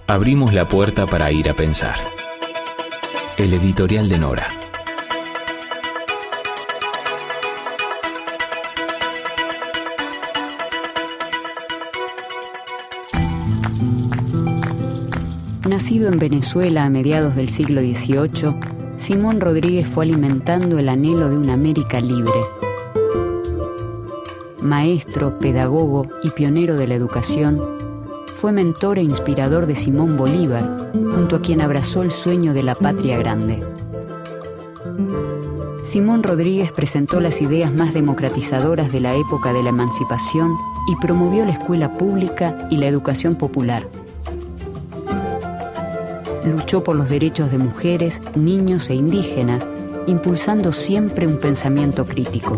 Abrimos la puerta para ir a pensar. El editorial de Nora. Nacido en Venezuela a mediados del siglo XVIII, Simón Rodríguez fue alimentando el anhelo de una América libre. Maestro, pedagogo y pionero de la educación, fue mentor e inspirador de Simón Bolívar, junto a quien abrazó el sueño de la patria grande. Simón Rodríguez presentó las ideas más democratizadoras de la época de la emancipación y promovió la escuela pública y la educación popular. Luchó por los derechos de mujeres, niños e indígenas, impulsando siempre un pensamiento crítico.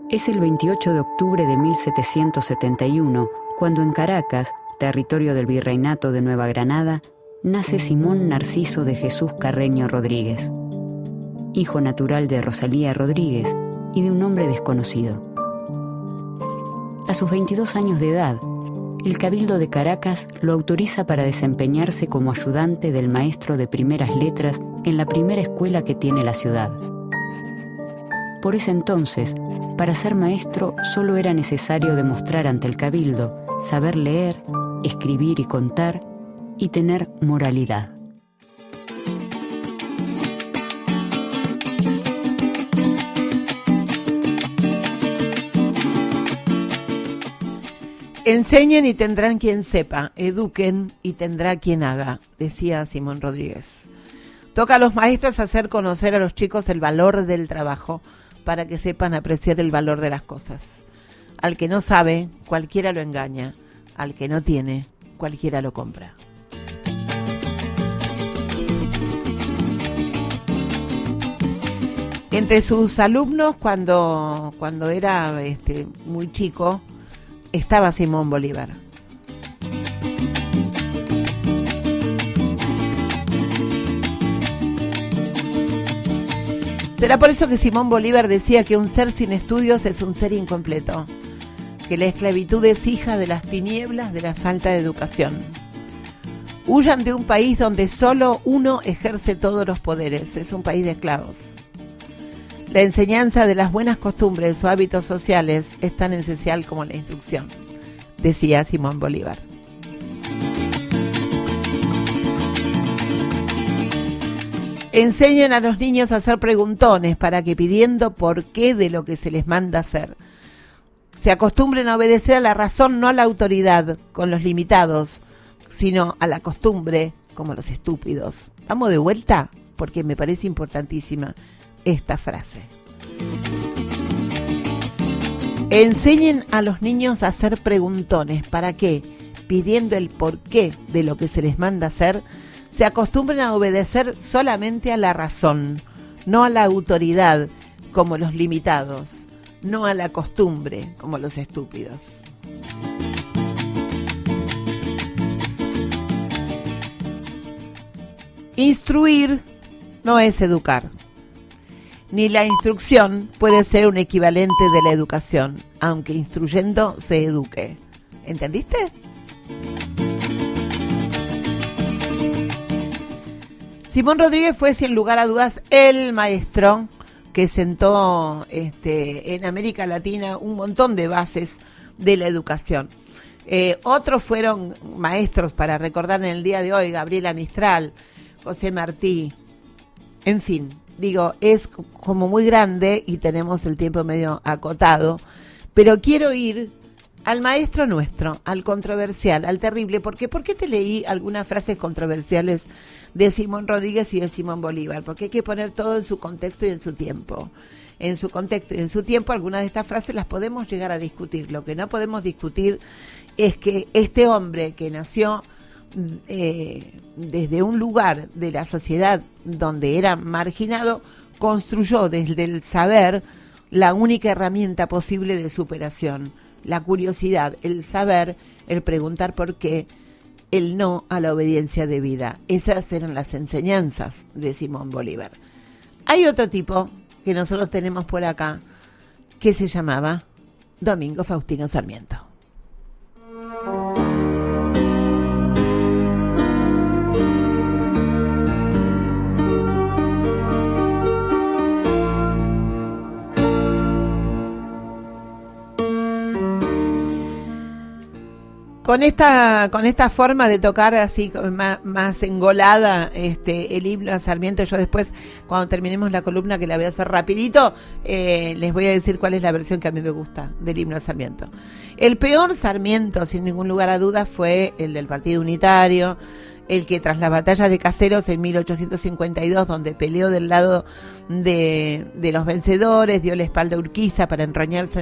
Es el 28 de octubre de 1771, cuando en Caracas, territorio del Virreinato de Nueva Granada, nace Simón Narciso de Jesús Carreño Rodríguez, hijo natural de Rosalía Rodríguez y de un hombre desconocido. A sus 22 años de edad, el Cabildo de Caracas lo autoriza para desempeñarse como ayudante del maestro de primeras letras en la primera escuela que tiene la ciudad. Por ese entonces, para ser maestro solo era necesario demostrar ante el Cabildo saber leer, escribir y contar y tener moralidad. Enseñen y tendrán quien sepa, eduquen y tendrá quien haga, decía Simón Rodríguez. Toca a los maestros hacer conocer a los chicos el valor del trabajo, para que sepan apreciar el valor de las cosas. Al que no sabe, cualquiera lo engaña. Al que no tiene, cualquiera lo compra. Entre sus alumnos, cuando era muy chico, estaba Simón Bolívar. Será por eso que Simón Bolívar decía que un ser sin estudios es un ser incompleto, que la esclavitud es hija de las tinieblas de la falta de educación. Huyan de un país donde solo uno ejerce todos los poderes, es un país de esclavos. La enseñanza de las buenas costumbres o hábitos sociales es tan esencial como la instrucción, decía Simón Bolívar. Enseñen a los niños a hacer preguntones para que, pidiendo por qué de lo que se les manda hacer, se acostumbren a obedecer a la razón, no a la autoridad, con los limitados, sino a la costumbre, como los estúpidos. Vamos de vuelta, porque me parece importantísima esta frase. Enseñen a los niños a hacer preguntones. ¿Para qué? Pidiendo el porqué de lo que se les manda hacer, se acostumbren a obedecer solamente a la razón, no a la autoridad, como los limitados, no a la costumbre, como los estúpidos. Instruir no es educar. Ni la instrucción puede ser un equivalente de la educación, aunque instruyendo se eduque. ¿Entendiste? Simón Rodríguez fue, sin lugar a dudas, el maestro que sentó en América Latina un montón de bases de la educación. Otros fueron maestros para recordar en el día de hoy: Gabriela Mistral, José Martí, en fin, digo, es como muy grande y tenemos el tiempo medio acotado, pero quiero ir al maestro nuestro, al controversial, al terrible, porque ¿por qué te leí algunas frases controversiales de Simón Rodríguez y de Simón Bolívar? Porque hay que poner todo en su contexto y en su tiempo. En su contexto y en su tiempo, algunas de estas frases las podemos llegar a discutir. Lo que no podemos discutir es que este hombre que nació desde un lugar de la sociedad donde era marginado, construyó desde el saber la única herramienta posible de superación. La curiosidad, el saber, el preguntar por qué, el no a la obediencia debida. Esas eran las enseñanzas de Simón Bolívar. Hay otro tipo que nosotros tenemos por acá que se llamaba Domingo Faustino Sarmiento. Con esta forma de tocar así más engolada el himno a Sarmiento, yo después, cuando terminemos la columna, que la voy a hacer rapidito, les voy a decir cuál es la versión que a mí me gusta del himno a Sarmiento. El peor Sarmiento, sin ningún lugar a dudas, fue el del Partido Unitario, el que tras la batalla de Caseros en 1852, donde peleó del lado de los vencedores, dio la espalda a Urquiza para enrolarse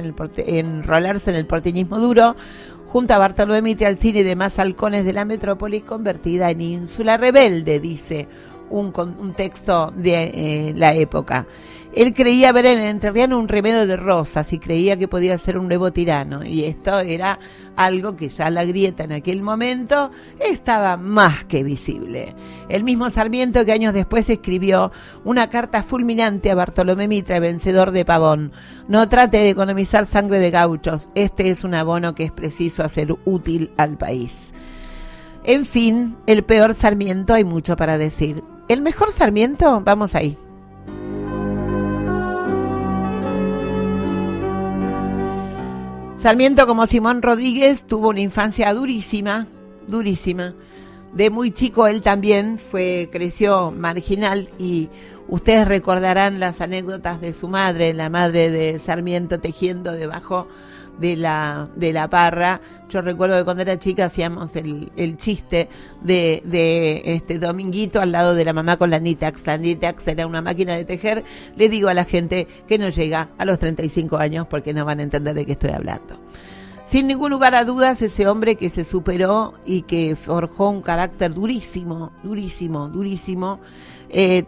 en el porteñismo duro, junto a Bartolomé Mitre, Alcina y demás halcones de la metrópoli, convertida en ínsula rebelde, dice un texto de la época. Él creía ver en el entrerriano un remedio de rosas y creía que podía ser un nuevo tirano, y esto era algo que ya la grieta en aquel momento estaba más que visible. El mismo Sarmiento que años después escribió una carta fulminante a Bartolomé Mitre, vencedor de Pavón: no trate de economizar sangre de gauchos, este es un abono que es preciso hacer útil al país. En fin, el peor Sarmiento, hay mucho para decir. El mejor Sarmiento, vamos ahí. Sarmiento, como Simón Rodríguez, tuvo una infancia durísima. De muy chico él también creció marginal, y ustedes recordarán las anécdotas de su madre, la madre de Sarmiento, tejiendo debajo de la parra. Yo recuerdo que cuando era chica hacíamos el chiste de Dominguito al lado de la mamá con la Nitax. La Nitax era una máquina de tejer. Le digo a la gente que no llega a los 35 años porque no van a entender de qué estoy hablando. Sin ningún lugar a dudas, ese hombre que se superó y que forjó un carácter durísimo,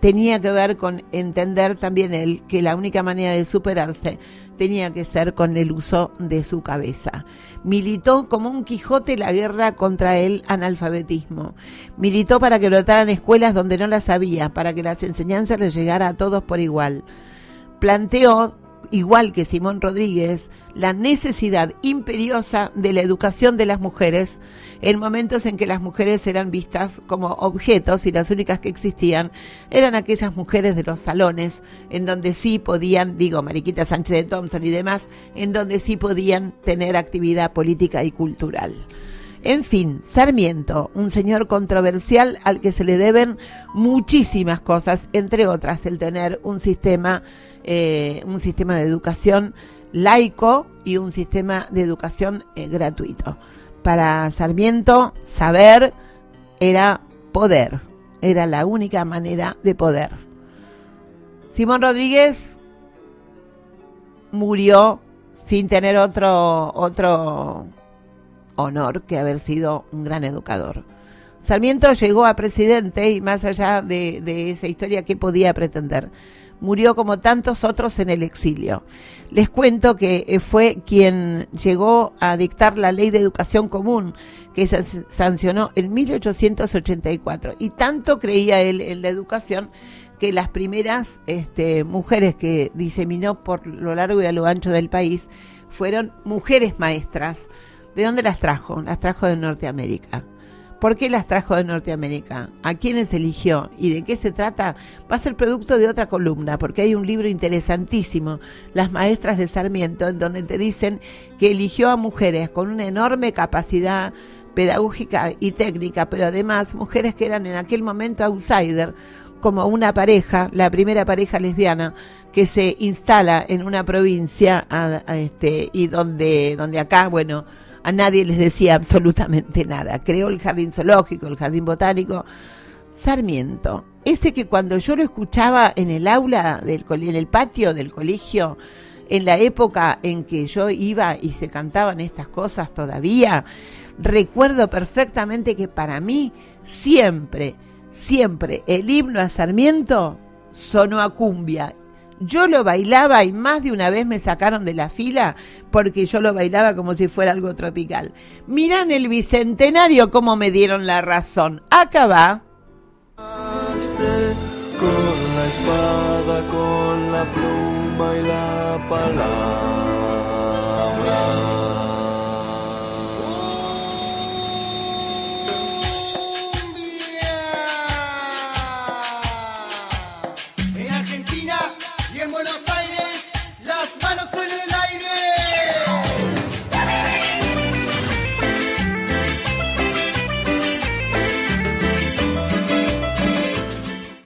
tenía que ver con entender también él que la única manera de superarse tenía que ser con el uso de su cabeza. Militó como un Quijote la guerra contra el analfabetismo. Militó para que brotaran escuelas donde no las había, para que las enseñanzas les llegara a todos por igual. Planteó, igual que Simón Rodríguez, la necesidad imperiosa de la educación de las mujeres en momentos en que las mujeres eran vistas como objetos y las únicas que existían eran aquellas mujeres de los salones en donde sí podían, Mariquita Sánchez de Thompson y demás, en donde sí podían tener actividad política y cultural. En fin, Sarmiento, un señor controversial al que se le deben muchísimas cosas, entre otras el tener un sistema de educación laico y un sistema de educación gratuito. Para Sarmiento, saber era poder, era la única manera de poder. Simón Rodríguez murió sin tener otro honor que haber sido un gran educador. Sarmiento llegó a presidente y más allá de esa historia, ¿qué podía pretender? Murió como tantos otros en el exilio. Les cuento que fue quien llegó a dictar la Ley de Educación Común, que se sancionó en 1884. Y tanto creía él en la educación que las primeras mujeres que diseminó por lo largo y a lo ancho del país fueron mujeres maestras. ¿De dónde las trajo? Las trajo de Norteamérica. ¿Por qué las trajo de Norteamérica? ¿A quiénes eligió? ¿Y de qué se trata? Va a ser producto de otra columna, porque hay un libro interesantísimo, Las Maestras de Sarmiento, en donde te dicen que eligió a mujeres con una enorme capacidad pedagógica y técnica, pero además mujeres que eran en aquel momento outsider, como una pareja, la primera pareja lesbiana que se instala en una provincia y donde acá, bueno, a nadie les decía absolutamente nada. Creó el jardín zoológico, el jardín botánico. Sarmiento, ese que cuando yo lo escuchaba en el aula, en el patio del colegio, en la época en que yo iba y se cantaban estas cosas todavía, recuerdo perfectamente que para mí siempre el himno a Sarmiento sonó a cumbia. Yo lo bailaba y más de una vez me sacaron de la fila porque yo lo bailaba como si fuera algo tropical. Mirá en el Bicentenario cómo me dieron la razón. Acá va. Con la espada, con la pluma y la palabra.